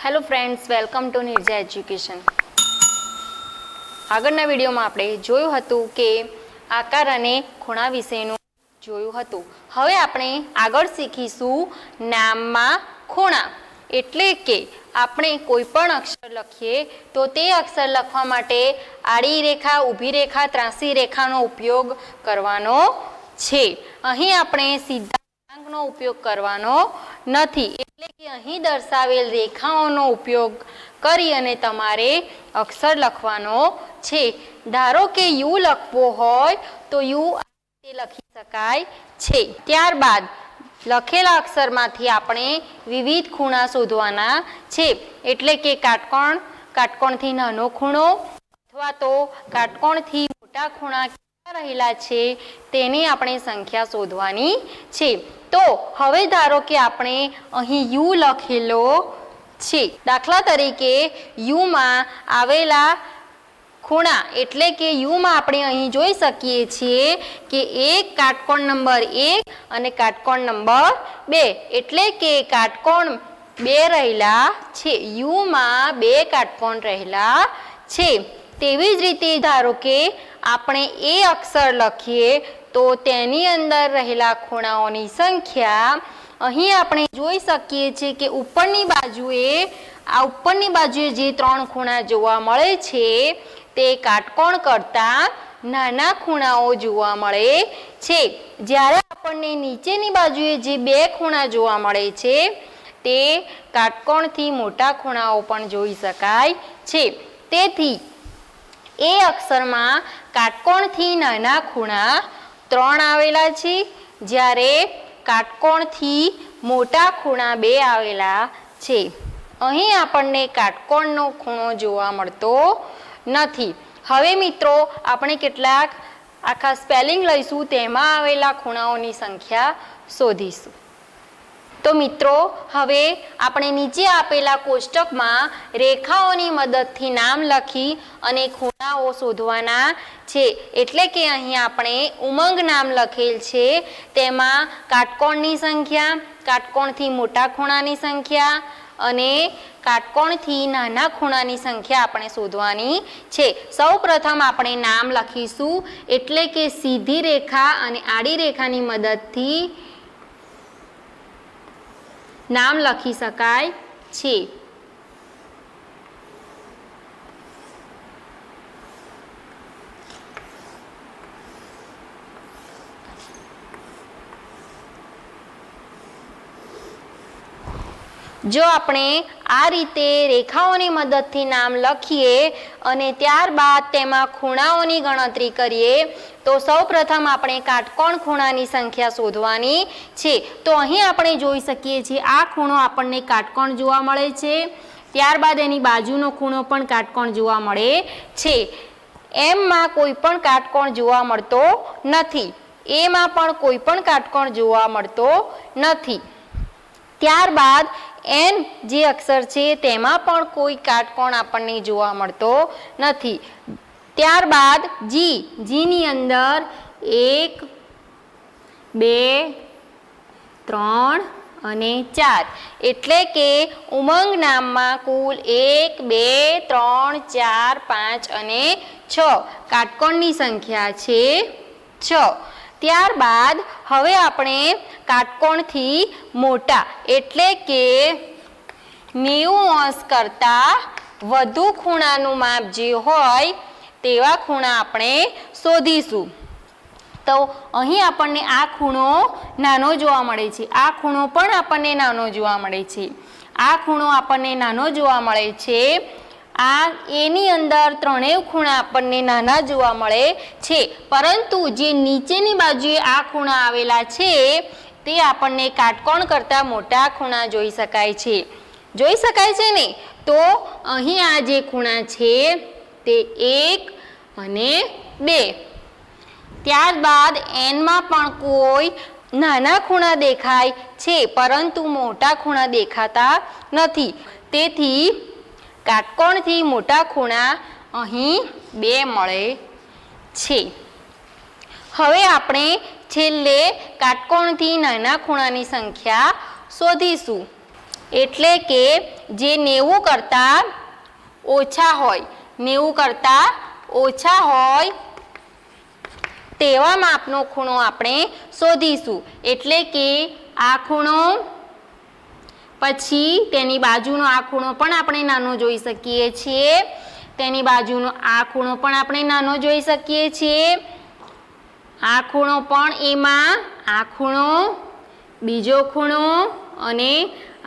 Hello friends, welcome to Nirja education. આગળના વિડીયોમાં આપણે જોયું હતું કે આકાર અને ખૂણા વિશેનું જોયું હતું. હવે આપણે આગળ શીખીશું નામમાં ખૂણા. એટલે કે આપણે કોઈ પણ અક્ષર લખીએ તો તે અક્ષર લખવા માટે આડી રેખા, ઊભી રેખા, ત્રાંસી રેખાનો ઉપયોગ કરવાનો છે. અહીં આપણે સીધા વળાંકનો ઉપયોગ કરવાનો નથી. એટલે કે અહીં દર્શાવેલ રેખાઓનો ઉપયોગ કરી અને તમારે અક્ષર લખવાનો છે. ધારો કે યુ લખવો હોય તો યુ આ રીતે લખી શકાય છે. ત્યારબાદ લખેલા અક્ષરમાંથી આપણે વિવિધ ખૂણા શોધવાના છે. એટલે કે કાટકોણ, કાટકોણથી નાનો ખૂણો અથવા તો કાટકોણથી મોટા ખૂણા કેટલા રહેલા છે તેની આપણે સંખ્યા શોધવાની છે. તો હવે ધારો કે આપણે અહીં યુ લખેલો છે. દાખલા તરીકે યુમાં આવેલા ખૂણા એટલે કે યુમાં આપણે અહીં જોઈ શકીએ છીએ કે એક કાટકોણ નંબર 1 અને કાટકોણ નંબર 2 એટલે કે કાટકોણ 2 રહેલા છે. યુમાં 2 કાટકોણ રહેલા છે. તેવી જ રીતે ધારો કે આપણે એ અક્ષર લખીએ તો તેની અંદર રહેલા ખૂણાઓની સંખ્યા અહીં આપણે જોઈ શકીએ છીએ કે ઉપરની બાજુએ જે 3 ખૂણા જોવા મળે છે તે કાટકોણ કરતાં નાના ખૂણાઓ જોવા મળે છે. જ્યારે આપણને નીચેની બાજુએ જે 2 ખૂણા જોવા મળે છે તે કાટકોણથી મોટા ખૂણાઓ પણ જોઈ શકાય છે. તેથી એ અક્ષરમાં કાટકોણથી નાના ખૂણા 3 આવેલા છે, જ્યારે કાટકોણથી મોટા ખૂણા 2 આવેલા છે. અહીં આપણને કાટકોણનો ખૂણો જોવા મળતો નથી. હવે મિત્રો આપણે કેટલાક આખા સ્પેલિંગ લઈશું, તેમાં આવેલા ખૂણાઓની સંખ્યા શોધીશું. તો મિત્રો હવે આપણે નીચે આપેલા કોષ્ટકમાં રેખાઓની મદદથી નામ લખી અને ખૂણાઓ શોધવાના છે. એટલે કે અહીં આપણે ઉમંગ નામ લખેલ છે, તેમાં કાટકોણની સંખ્યા, કાટકોણથી મોટા ખૂણાની સંખ્યા અને કાટકોણથી નાના ખૂણાની સંખ્યા આપણે શોધવાની છે. સૌ પ્રથમ આપણે નામ લખીશું. એટલે કે સીધી રેખા અને આડી રેખાની મદદથી નામ લખી શકાય છે. જો આપણે આ રીતે રેખાઓની મદદથી નામ લખીએ અને ત્યારબાદ તેમાં ખૂણાઓની ગણતરી કરીએ તો સૌપ્રથમ આપણે કાટકોણ ખૂણાની સંખ્યા શોધવાની છે. તો અહીં આપણે જોઈ શકીએ છીએ આ ખૂણો આપણને કાટકોણ જોવા મળે છે. ત્યારબાદ એની બાજુનો ખૂણો પણ કાટકોણ જોવા મળે છે. એમમાં કોઈ પણ કાટકોણ જોવા મળતો નથી. એમાં પણ કોઈ પણ કાટકોણ જોવા મળતો નથી. ત્યારબાદ એન જે અક્ષર છે તેમાં પણ કોઈ કાટકોણ આપણને જોવા મળતો નથી. ત્યારબાદ જીની અંદર 1, 2, 3 અને 4 એટલે કે ઉમંગ નામમાં કુલ 1, 2, 3, 4, 5 અને 6 કાટકોણની સંખ્યા છે 6. ત્યારબાદ હવે આપણે કાટકોણથી મોટા એટલે કે 90° કરતાં વધુ ખૂણાનું માપ જે હોય તેવા ખૂણા આપણે શોધીશું. તો અહીં આપણને આ ખૂણો નાનો જોવા મળે છે. આ ખૂણો પણ આપણને નાનો જોવા મળે છે. આ ખૂણો આપણને નાનો જોવા મળે છે. આ એની અંદર 3 ખૂણા આપણને નાના જોવા મળે છે. પરંતુ જે નીચેની બાજુએ આ ખૂણા આવેલા છે તે આપણને કાટકોણ કરતાં મોટા ખૂણા જોઈ શકાય છે. જોઈ શકાય છે ને? તો અહીં આ જે ખૂણા છે તે 1 અને 2. ત્યારબાદ એનમાં પણ કોઈ નાના ખૂણા દેખાય છે, પરંતુ મોટા ખૂણા દેખાતા નથી. તેથી કાટકોણથી મોટા ખૂણા અહીં 2 મળે છે. હવે આપણે છેલ્લે કાટકોણથી નાના ખૂણાની સંખ્યા શોધીશું. એટલે કે જે 90 કરતાં ઓછા હોય, 90 કરતાં ઓછા હોય તેવા માપનો ખૂણો આપણે શોધીશું. એટલે કે આ ખૂણો, પછી તેની બાજુનો આ ખૂણો પણ આપણે નાનો જોઈ શકીએ છીએ, તેની બાજુનો આ ખૂણો પણ આપણે નાનો જોઈ શકીએ છીએ, આ ખૂણો પણ એમાં, આ ખૂણો, બીજો ખૂણો અને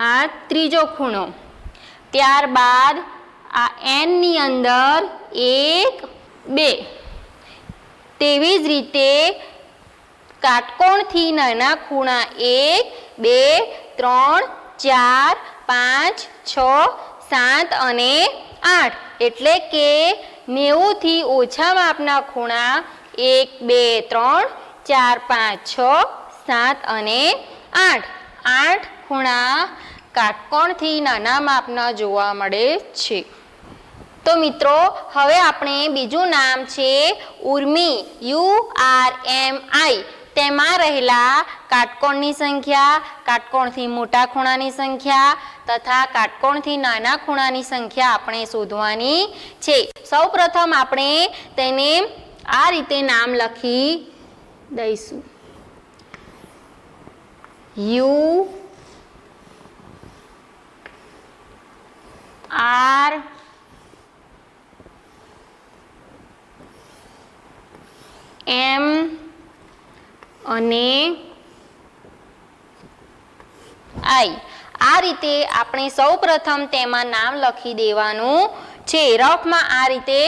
આ ત્રીજો ખૂણો. ત્યારબાદ આ n ની અંદર 1 2. તેવી જ રીતે કાટકોણથી નાના ખૂણા 1 2 3 4 5 6 7 અને 8. એટલે કે 90 થી ઓછા માપના ખૂણા 1 2 3 4 5 6 7 અને 8. 8 ખૂણા કાટકોણથી નાના માપના જોવા મળે છે. તો મિત્રો હવે આપણે બીજું નામ છે ઉર્મી, URMI. તેમાં રહેલા કાટકોણની સંખ્યા, કાટકોણથી મોટા ખૂણાની સંખ્યા તથા કાટકોણથી નાના ખૂણાની સંખ્યા આપણે શોધવાની છે. સૌપ્રથમ આપણે તેને આ રીતે નામ લખી દઈશું. URM અને I. આ રીતે આપણે સૌપ્રથમ તેમાં નામ લખી દેવાનું છે. રફમાં આ રીતે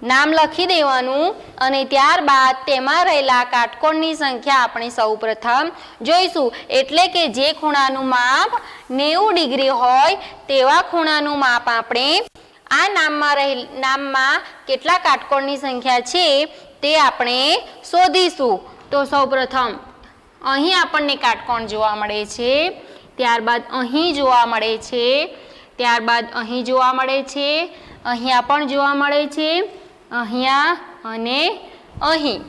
નામ લખી દેવાનું અને ત્યારબાદ તેમાં રહેલા કાટકોણની સંખ્યા આપણે સૌપ્રથમ જોઈશું. એટલે કે જે ખૂણાનું માપ 90 ડિગ્રી હોય તેવા ખૂણાનું માપ આપણે આ નામમાં કેટલા કાટકોણની સંખ્યા છે તે આપણે શોધીશું. તો સૌપ્રથમ અહીં આપણને કાટકોણ જોવા મળે છે, ત્યારબાદ અહીં જોવા મળે છે, ત્યારબાદ અહીં જોવા મળે છે, અહીંયા પણ જોવા મળે છે, અહીંયા અને અહીં.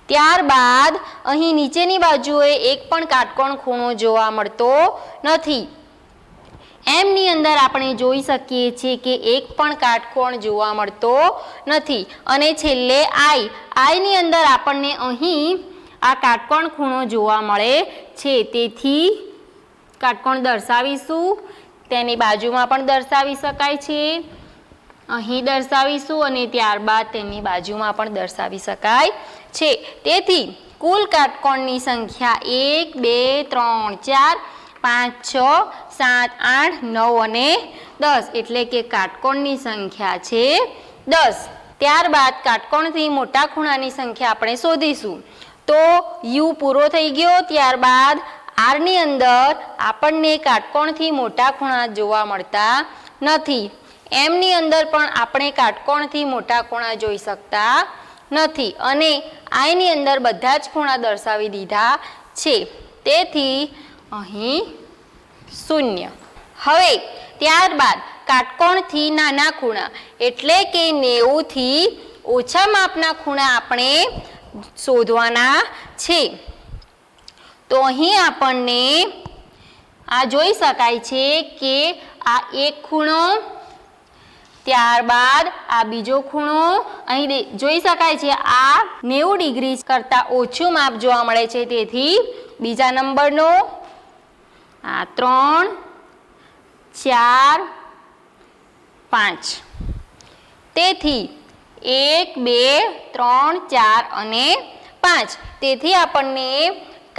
ત્યારબાદ અહીં નીચેની બાજુએ એક પણ કાટકોણ ખૂણો જોવા મળતો નથી. M ની અંદર આપણે જોઈ શકીએ છીએ કે એક પણ કાટકોણ જોવા મળતો નથી. અને છેલ્લે I ની અંદર આપણને અહીં આ કાટકોણ ખૂણો જોવા મળે છે. તેથી કાટકોણ દર્શાવીશું, તેની બાજુમાં પણ દર્શાવી શકાય છે, અહીં દર્શાવીશું અને ત્યારબાદ તેની બાજુમાં પણ દર્શાવી શકાય છે. તેથી કુલ કાટકોણની સંખ્યા 1 2 3 4 5 6 7 8 9 અને 10. એટલે કે કાટકોણની સંખ્યા છે 10. ત્યારબાદ કાટકોણથી મોટા ખૂણાની સંખ્યા આપણે શોધીશું. તો U પૂરો થઈ ગયો. ત્યારબાદ R ની અંદર આપણને કાટકોણથી મોટા ખૂણા જોવા મળતા નથી. M ની અંદર પણ આપણે કાટકોણથી મોટા ખૂણા જોઈ શકતા નથી અને I ની અંદર બધા જ ખૂણા દર્શાવી દીધા છે. તેથી અહીં 0. હવે ત્યારબાદ કાટકોણથી નાના ખૂણા એટલે કે 90 થી ઓછા માપના ખૂણા આપણે શોધવાના છે. તો અહીં આપણને આ જોઈ શકાય છે કે આ એક ખૂણો, ત્યારબાદ આ બીજો ખૂણો અહીં જોઈ શકાય છે. આ 90 ડિગ્રી કરતાં ઓછું માપ જોવા મળે છે. તેથી બીજા નંબરનો આ 3 4 5. તેથી 1 2 3 4 અને 5. તેથી આપણને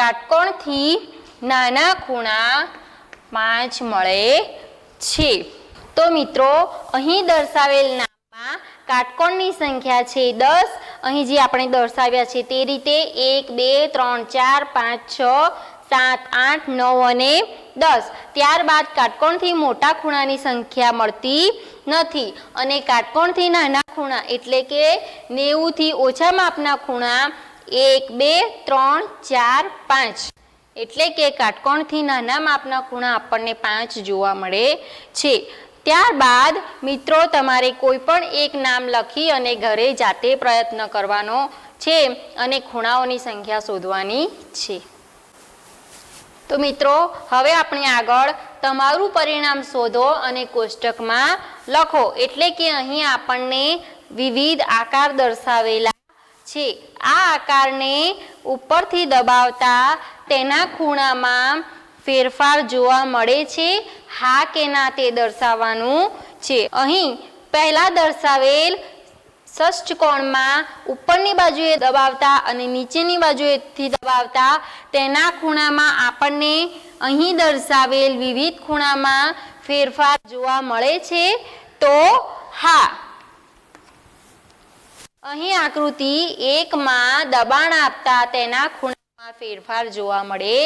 કાટકોણથી નાના ખૂણા 5 મળે છે. તો મિત્રો અહીં દર્શાવેલ નામમાં કાટકોણની સંખ્યા છે 10. અહીં જે આપણે દર્શાવ્યા છે તે રીતે 1 2 3 4 5 6 7 8 9 અને 10. ત્યારબાદ કાટકોણથી મોટા ખૂણાની સંખ્યા મળતી નથી અને કાટકોણથી નાના ખૂણા એટલે કે 90 થી ઓછા માપના ખૂણા 1 2 3 4 5. એટલે કે કાટકોણથી નાના માપના ખૂણા આપણને 5 જોવા મળે છે. ત્યારબાદ મિત્રો તમારે કોઈ પણ એક નામ લખી અને ઘરે જાતે પ્રયત્ન કરવાનો છે અને ખૂણાઓની સંખ્યા શોધવાની છે. તો મિત્રો હવે આપણે આગળ તમારું પરિણામ શોધો અને કોષ્ટકમાં લખો. એટલે કે અહીં આપણને વિવિધ આકાર દર્શાવેલા છે. આ આકારને ઉપરથી દબાવતા તેના ખૂણામાં ફેરફાર જોવા મળે છે, હા કે ના તે દર્શાવવાનું છે. અહીં પહેલા દર્શાવેલ ષષ્ઠકોણમાં ઉપરની બાજુએ દબાવતા અને નીચેની બાજુએથી દબાવતા તેના ખૂણામાં આપણને અહીં દર્શાવેલ વિવિધ ખૂણામાં ફેરફાર જોવા મળે છે, તો હા. અહીં આકૃતિ 1માં દબાણ આપતા તેના ખૂણામાં ફેરફાર જોવા મળે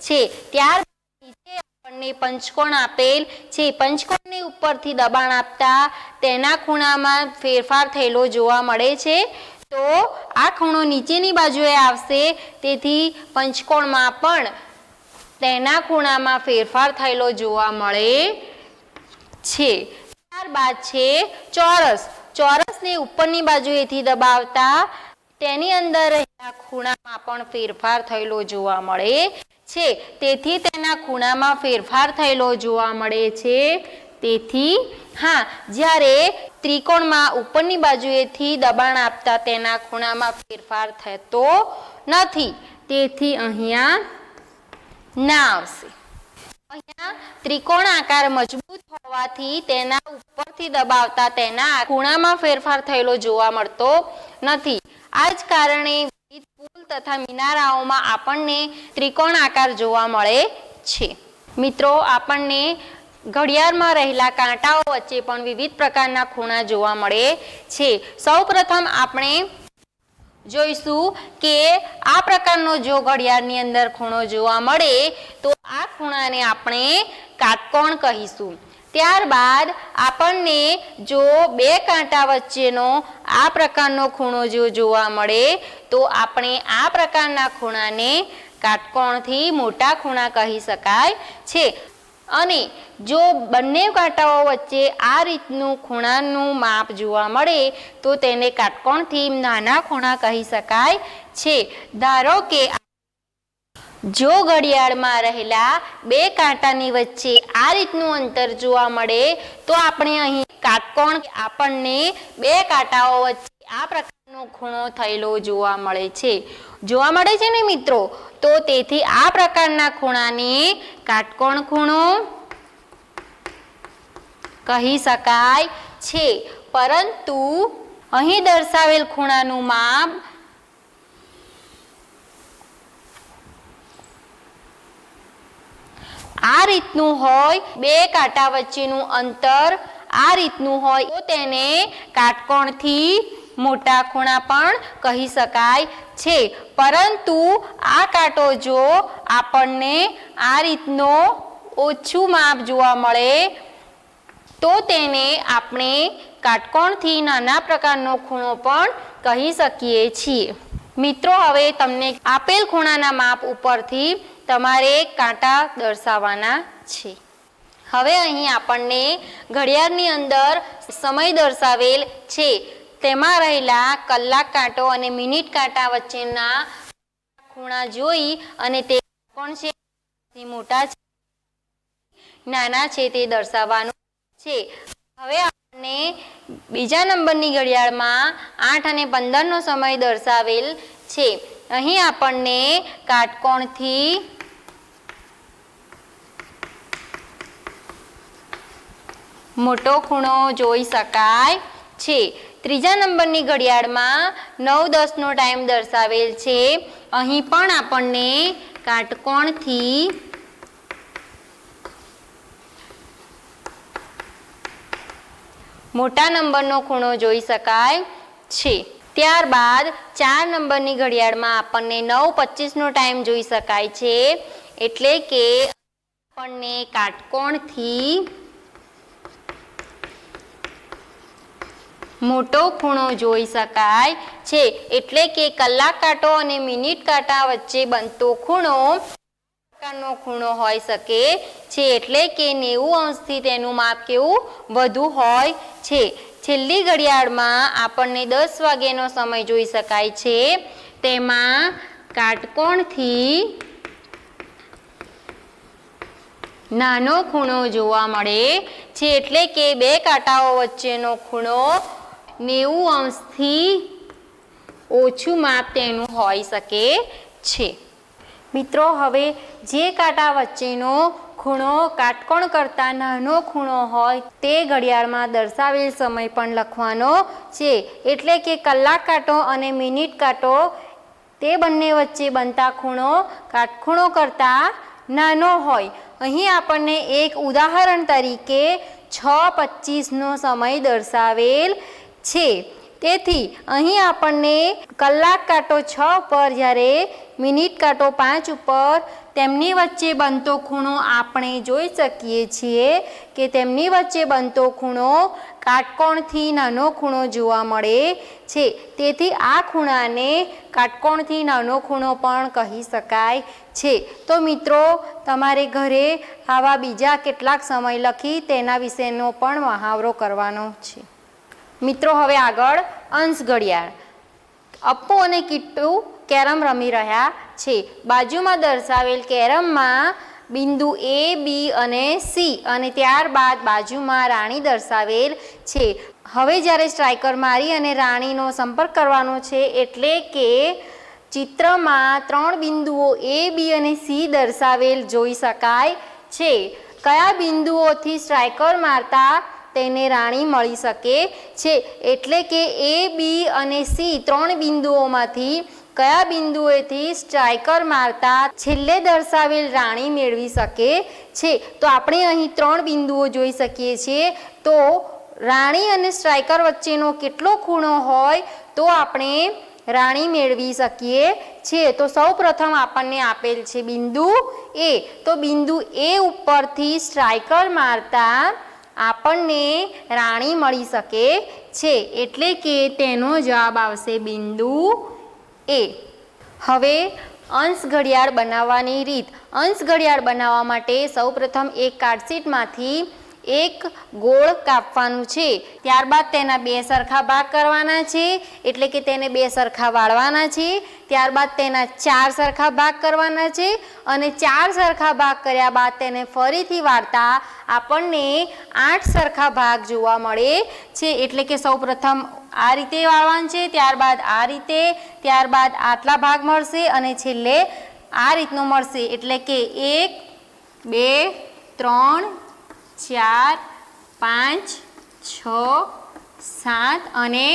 છે. ત્યારબાદ નીચે આપણને પંચકોણ આપેલ છે. પંચકોણને ઉપરથી દબાણ આપતા તેના ખૂણામાં ફેરફાર થયેલો જોવા મળે છે, તો આ ખૂણો નીચેની બાજુએ આવશે, તેથી પંચકોણમાં પણ તેના ખૂણામાં ફેરફાર થયેલો જોવા મળે છે. ત્યારબાદ છે ચોરસ. ચોરસને ઉપરની બાજુએથી દબાવતા તેની અંદર રહેલા ખૂણામાં પણ ફેરફાર થયેલો જોવા મળે છે, તેથી તેના ખૂણામાં ફેરફાર થયેલો જોવા મળે છે. તેથી હા, જ્યારે ત્રિકોણમાં ઉપરની બાજુએથી દબાણ આપતા તેના ખૂણામાં ફેરફાર થતો નથી, તેથી અહીંયા ના આવશે. અહીંયા ત્રિકોણ આકાર મજબૂત હોવાથી તેના ઉપરથી દબાવતા તેના ખૂણામાં ફેરફાર થયેલો જોવા મળતો નથી. આ જ કારણે વિવિધ પુલ તથા મિનારાઓમાં આપણને ત્રિકોણ આકાર જોવા મળે છે. મિત્રો, આપણને ઘડિયાળમાં રહેલા કાંટાઓ વચ્ચે પણ વિવિધ પ્રકારના ખૂણા જોવા મળે છે. સૌપ્રથમ આપણે જોઈશું કે આ પ્રકારનો જો ઘડિયાળની અંદર ખૂણો જોવા મળે તો આ ખૂણાને આપણે કાટકોણ કહીશું. ત્યારબાદ આપણને જો બે કાંટા વચ્ચેનો આ પ્રકારનો ખૂણો જો જોવા મળે તો આપણે આ પ્રકારના ખૂણાને કાટકોણથી મોટા ખૂણા કહી શકાય છે. અને જો બંને કાંટાઓ વચ્ચે આ રીતનું ખૂણાનું માપ જોવા મળે તો તેને કાટકોણથી નાના ખૂણા કહી શકાય છે. ધારો કે જો ઘડિયાળમાં રહેલા બે કાંટાની વચ્ચે આ રીતનું અંતર જોવા મળે તો આપણે અહીં કાટકોણ, આપણને બે કાંટાઓ વચ્ચે આ પ્રકારનો ખૂણો થયેલો જોવા મળે છે. જોવા મળે છે ને મિત્રો? તો તેથી આ પ્રકારના ખૂણાને કાટકોણ ખૂણો કહી શકાય છે. પરંતુ અહીં દર્શાવેલ ખૂણાનું માપ આ રીતનું હોય, બે કાંટા વચ્ચેનું અંતર આ રીતનું હોય તો તેને કાટકોણથી મોટા ખૂણા પણ કહી શકાય છે. પરંતુ આ કાંટો જો આપણને આ રીતનો ઓછું માપ જોવા મળે તો તેને આપણે કાટકોણથી નાના પ્રકારનો ખૂણો પણ કહી શકીએ છીએ. મિત્રો, હવે તમને આપેલ ખૂણાના માપ ઉપરથી તમારે કાંટા દર્શાવવાના છે. હવે અહીં આપણને ઘડિયાળની અંદર સમય દર્શાવેલ છે. તેમાં રહેલા કલાક કાંટો અને મિનિટ કાંટા વચ્ચેના ખૂણા જોઈ અને તે કોણ છે, મોટા છે નાના છે તે દર્શાવવાનું છે. હવે આપણને બીજા નંબરની ઘડિયાળમાં 8 અને 15નો સમય દર્શાવેલ છે. અહીં આપણને કાટકોણથી મોટો ખૂણો જોઈ શકાય છે. ત્રીજા નંબરની ઘડિયાળમાં 9:10નો ટાઈમ દર્શાવેલ છે. અહીં પણ આપણને કાટકોણથી મોટા નંબરનો ખૂણો જોઈ શકાય છે. ત્યારબાદ 4 નંબરની ઘડિયાળમાં આપણને 9:25નો ટાઈમ જોઈ શકાય છે. એટલે કે આપણને કાટકોણથી મોટો ખૂણો જોઈ શકાય છે. એટલે કે કલાક કાંટો અને મિનિટ કાંટા વચ્ચે બનતો ખૂણો પ્રકારનો ખૂણો હોઈ શકે છે. એટલે કે 90 અંશથી તેનું માપ કેવું વધુ હોય છે. છેલ્લી ઘડિયાળમાં આપણને 10 વાગ્યાનો સમય જોઈ શકાય છે. તેમાં કાટકોણથી નાનો ખૂણો જોવા મળે છે, એટલે કે બે કાંટાઓ વચ્ચેનો ખૂણો 90 અંશથી ઓછું માપ તેનું હોઈ શકે છે. મિત્રો, હવે જે કાંટા વચ્ચેનો ખૂણો કાટકોણ કરતાં નાનો ખૂણો હોય તે ઘડિયાળમાં દર્શાવેલ સમય પણ લખવાનો છે, એટલે કે કલાક કાંટો અને મિનિટ કાંટો તે બંને વચ્ચે બનતા ખૂણો કાટખૂણો કરતાં નાનો હોય. અહીં આપણને એક ઉદાહરણ તરીકે 6:25નો સમય દર્શાવેલ છે. તેથી અહીં આપણને કલાક કાંટો 6 ઉપર જ્યારે મિનિટ કાંટો 5 ઉપર તેમની વચ્ચે બનતો ખૂણો આપણે જોઈ શકીએ છીએ કે તેમની વચ્ચે બનતો ખૂણો કાટકોણથી નાનો ખૂણો જોવા મળે છે. તેથી આ ખૂણાને કાટકોણથી નાનો ખૂણો પણ કહી શકાય છે. તો મિત્રો, તમારે ઘરે આવા બીજા કેટલાક સમય લખી તેના વિશેનો પણ મહાવરો કરવાનો છે. મિત્રો, હવે આગળ અંશ ઘડિયાળ. અપ્પુ અને કિટ્ટુ કેરમ રમી રહ્યા છે. બાજુમાં દર્શાવેલ કેરમમાં બિંદુ A, B અને C અને ત્યારબાદ બાજુમાં રાણી દર્શાવેલ છે. હવે જ્યારે સ્ટ્રાઇકર મારી અને રાણીનો સંપર્ક કરવાનો છે, એટલે કે ચિત્રમાં 3 બિંદુઓ A, B અને C દર્શાવેલ જોઈ શકાય છે. કયા બિંદુઓથી સ્ટ્રાઇકર મારતા તેને રાણી મળી શકે છે, એટલે કે A, B અને C 3 બિંદુઓમાંથી કયા બિંદુએથી સ્ટ્રાઇકર મારતા છેલ્લે દર્શાવેલ રાણી મેળવી શકે છે. તો આપણે અહીં 3 બિંદુઓ જોઈ શકીએ છીએ. તો રાણી અને સ્ટ્રાઇકર વચ્ચેનો કેટલો ખૂણો હોય તો આપણે રાણી મેળવી શકીએ છીએ. તો સૌ પ્રથમ આપણને આપેલ છે બિંદુ A. તો બિંદુ A ઉપરથી સ્ટ્રાઇકર મારતા આપણને રાણી મળી શકે છે, એટલે કે તેનો જવાબ આવશે બિંદુ A. હવે અંશ ઘડિયાળ બનાવવાની રીત. અંશ ઘડિયાળ બનાવવા માટે સૌપ્રથમ એક કાર્ડશીટમાંથી એક ગોળ કાપવાનું છે. ત્યારબાદ તેના 2 સરખા ભાગ કરવાના છે, એટલે કે તેને 2 સરખા વાળવાના છે. ત્યારબાદ તેના 4 સરખા ભાગ કરવાના છે અને 4 સરખા ભાગ કર્યા બાદ તેને ફરીથી વાળતા આપણને 8 સરખા ભાગ જોવા મળે છે. એટલે કે સૌપ્રથમ આ રીતે વાળવાનું છે, ત્યારબાદ આ રીતે, ત્યારબાદ આટલા ભાગ મળશે અને છેલ્લે આ રીતનું મળશે. એટલે કે 1, 2, 3, 4, 5, 6, 7 અને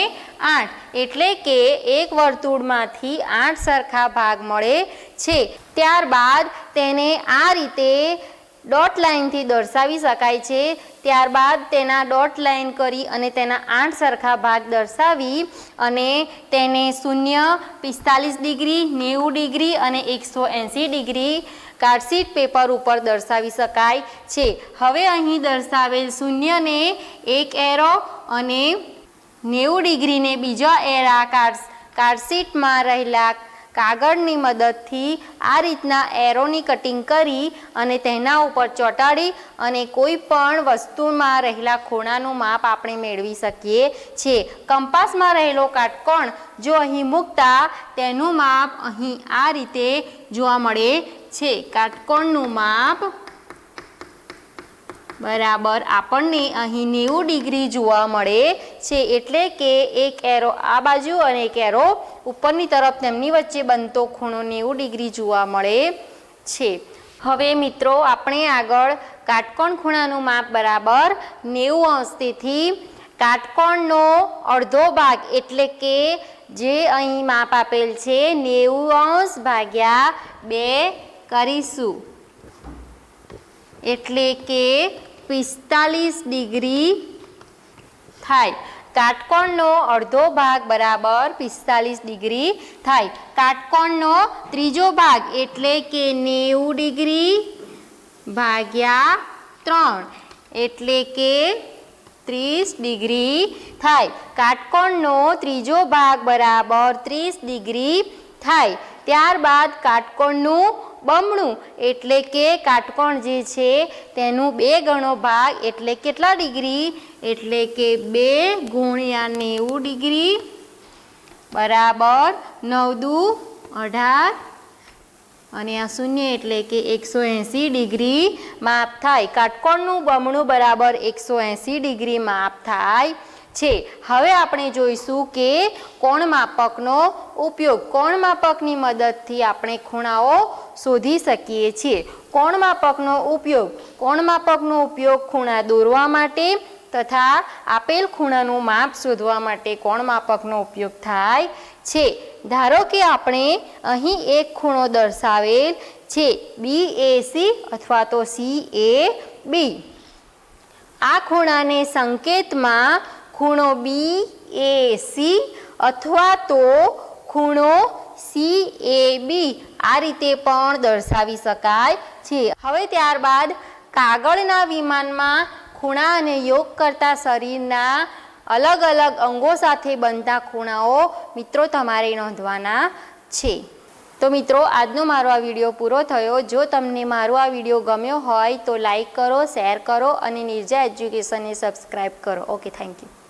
8. એટલે કે એક વર્તુળમાંથી 8 સરખા ભાગ મળે છે. ત્યારબાદ તેને આ રીતે ડોટ લાઇનથી દર્શાવી શકાય છે. ત્યારબાદ તેના ડોટ લાઇન કરી અને તેના 8 સરખા ભાગ દર્શાવી અને તેને 0, 45 ડિગ્રી, 90 ડિગ્રી અને 180 ડિગ્રી કાર્ડશીટ પેપર ઉપર દર્શાવી શકાય છે. હવે અહીં દર્શાવેલ 0ને એક એરો અને 90 ડિગ્રીને બીજા એરા કાર્ડશીટમાં રહેલા કાગળની મદદથી આ રીતના એરોની કટિંગ કરી અને તેના ઉપર ચોંટાડી અને કોઈ પણ વસ્તુમાં રહેલા ખૂણાનું માપ આપણે મેળવી શકીએ છીએ. કંપાસમાં રહેલો કાટકોણ જો અહીં મૂકતા તેનું માપ અહીં આ રીતે જોવા મળે છે. કાટકોણનું માપ બરાબર આપણને અહીં 90 ડિગ્રી જોવા મળે છે. એટલે કે એક એરો આ બાજુ અને એક એરો ઉપરની તરફ તેમની વચ્ચે બનતો ખૂણો 90 ડિગ્રી જોવા મળે છે. હવે મિત્રો, આપણે આગળ કાટકોણ ખૂણાનું માપ બરાબર 90 અંશ. તેથી કાટકોણનો અડધો ભાગ એટલે કે જે અહીં માપ આપેલ છે 90 અંશ ભાગ્યા 2 કરીશું, એટલે કે 45 ડિગ્રી થાય. કાટકોણનો અડધો ભાગ બરાબર 45 ડિગ્રી થાય. કાટકોણનો ત્રીજો ભાગ એટલે કે 90 ડિગ્રી ભાગ્યા 3 એટલે કે 30 ડિગ્રી થાય. કાટકોણનો ત્રીજો ભાગ બરાબર 30 ડિગ્રી થાય. ત્યારબાદ કાટકોણનું બમણું એટલે કે કાટકોણ જે છે તેનું 2 ગણો ભાગ એટલે કેટલા ડિગ્રી, એટલે કે 2 ગુણ્યા 90 ડિગ્રી બરાબર 9 દુ 18 અને આ શૂન્ય એટલે કે 180 ડિગ્રી માપ થાય. કાટકોણનું બમણું બરાબર 180 ડિગ્રી માપ થાય છે. હવે આપણે જોઈશું કે કોણ માપકનો ઉપયોગ. કોણ માપકની મદદથી આપણે ખૂણાઓ શોધી શકીએ છીએ. કોણ માપકનો ઉપયોગ ખૂણા દોરવા માટે તથા આપેલ ખૂણાનું માપ શોધવા માટે કોણ માપકનો ઉપયોગ થાય છે. ધારો કે આપણે અહીં એક ખૂણો દર્શાવેલ છે BAC અથવા તો CAB. આ ખૂણાને સંકેતમાં ખૂણો BAC અથવા તો ખૂણો CAB આ રીતે પણ દર્શાવી શકાય છે. હવે ત્યારબાદ કાગળના વિમાનમાં ખૂણા અને યોગ કરતા શરીરના અલગ અલગ અંગો સાથે બનતા ખૂણાઓ મિત્રો તમારે નોંધવાના છે. તો મિત્રો આજનો મારો આ વિડીયો પૂરો થયો. જો તમને મારો આ વિડીયો ગમ્યો હોય તો લાઈક કરો, શેર કરો અને નિર્જા એજ્યુકેશનને સબસ્ક્રાઈબ કરો. Okay, thank you.